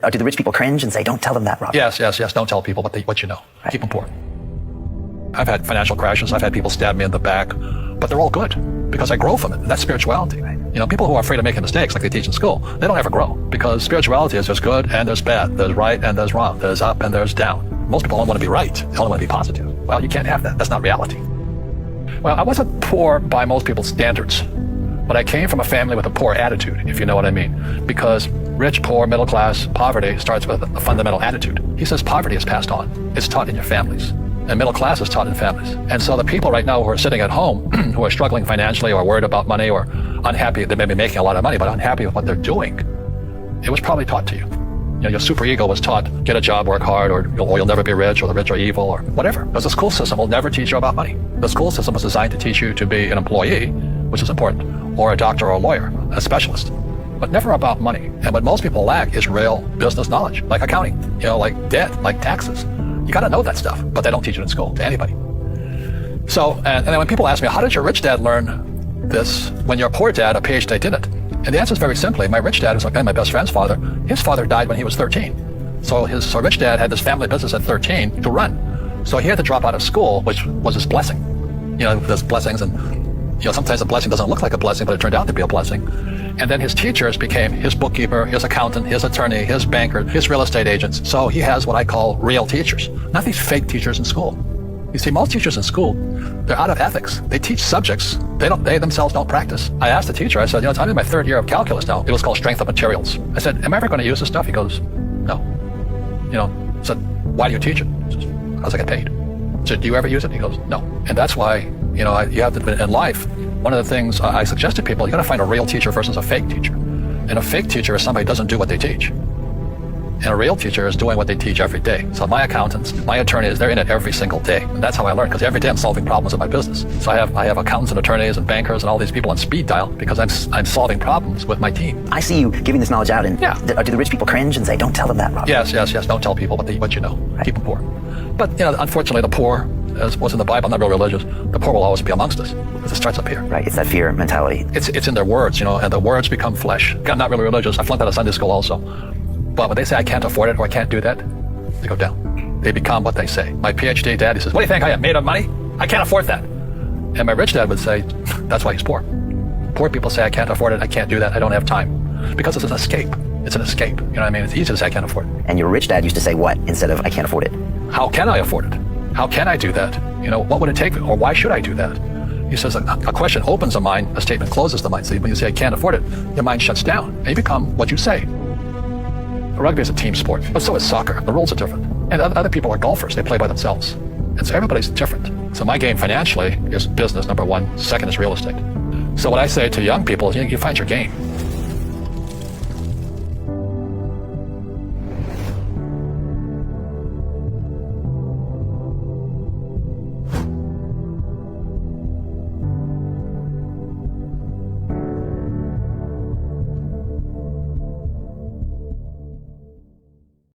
Do the rich people cringe and say, don't tell them that, Rob? Yes. Don't tell people what you know. Right. Keep them poor. I've had financial crashes. I've had people stab me in the back, but they're all good because I grow from it. That's spirituality. Right. You know, people who are afraid of making mistakes like they teach in school, they don't ever grow because spirituality is there's good and there's bad. There's right and there's wrong. There's up and there's down. Most people don't want to be right. They only want to be positive. Well, you can't have that. That's not reality. Well, I wasn't poor by most people's standards, but I came from a family with a poor attitude, if you know what I mean. Because rich, poor, middle class, poverty starts with a fundamental attitude. He says poverty is passed on. It's taught in your families. And middle class is taught in families. And so the people right now who are sitting at home, who are struggling financially or worried about money or unhappy, they may be making a lot of money, but unhappy with what they're doing, it was probably taught to you. You know, your superego was taught, get a job, work hard, or you'll never be rich, or the rich are evil, or whatever. Because the school system will never teach you about money. The school system was designed to teach you to be an employee, which is important, or a doctor or a lawyer, a specialist, but never about money. And what most people lack is real business knowledge, like accounting, you know, like debt, like taxes. You got to know that stuff, but they don't teach it in school to anybody. So, and then when people ask me, how did your rich dad learn this when your poor dad, a PhD, didn't? And the answer is very simply, my rich dad was like my best friend's father. His father died when he was 13. So his rich dad had this family business at 13 to run. So he had to drop out of school, which was his blessing. You know, there's blessings and, you know, sometimes a blessing doesn't look like a blessing, but it turned out to be a blessing. And then his teachers became his bookkeeper, his accountant, his attorney, his banker, his real estate agents. So he has what I call real teachers, not these fake teachers in school. You see, most teachers in school, they're out of ethics. They teach subjects they themselves don't practice. I asked the teacher, I said, you know, I'm in my third year of calculus now. It was called strength of materials. I said, am I ever going to use this stuff? He goes, no. You know, I said, why do you teach it? He says, because I get paid. I said, do you ever use it? He goes, no. And that's why, you know, you have to, in life, one of the things I suggest to people, you got to find a real teacher versus a fake teacher. And a fake teacher is somebody who doesn't do what they teach. And a real teacher is doing what they teach every day. So my accountants, my attorneys, they're in it every single day. And that's how I learn, because every day I'm solving problems in my business. So I have accountants and attorneys and bankers and all these people on speed dial because I'm solving problems with my team. I see you giving this knowledge out, and Yeah. do the rich people cringe and say, don't tell them that, Rob? Yes. Don't tell people what you know. Right. Keep them poor. But, you know, unfortunately, the poor, as was in the Bible, I'm not real religious, the poor will always be amongst us. Because it starts up here. Right, it's that fear mentality. It's in their words, you know, and the words become flesh. I'm not really religious. I flunked out of Sunday school also. But when they say I can't afford it or I can't do that, they go down. They become what they say. My PhD dad, he says, what do you think I am, made of money? I can't afford that. And my rich dad would say, that's why he's poor. Poor people say, I can't afford it, I can't do that, I don't have time. Because it's an escape. It's an escape. You know what I mean? It's easy to say I can't afford it. And your rich dad used to say what instead of I can't afford it? How can I afford it? How can I do that? You know, what would it take? Or why should I do that? He says a question opens the mind, a statement closes the mind. So when you say I can't afford it, your mind shuts down and you become what you say. Rugby is a team sport, but so is soccer. The rules are different. And other people are golfers. They play by themselves. And so everybody's different. So my game financially is business, number one. Second is real estate. So what I say to young people is, you find your game.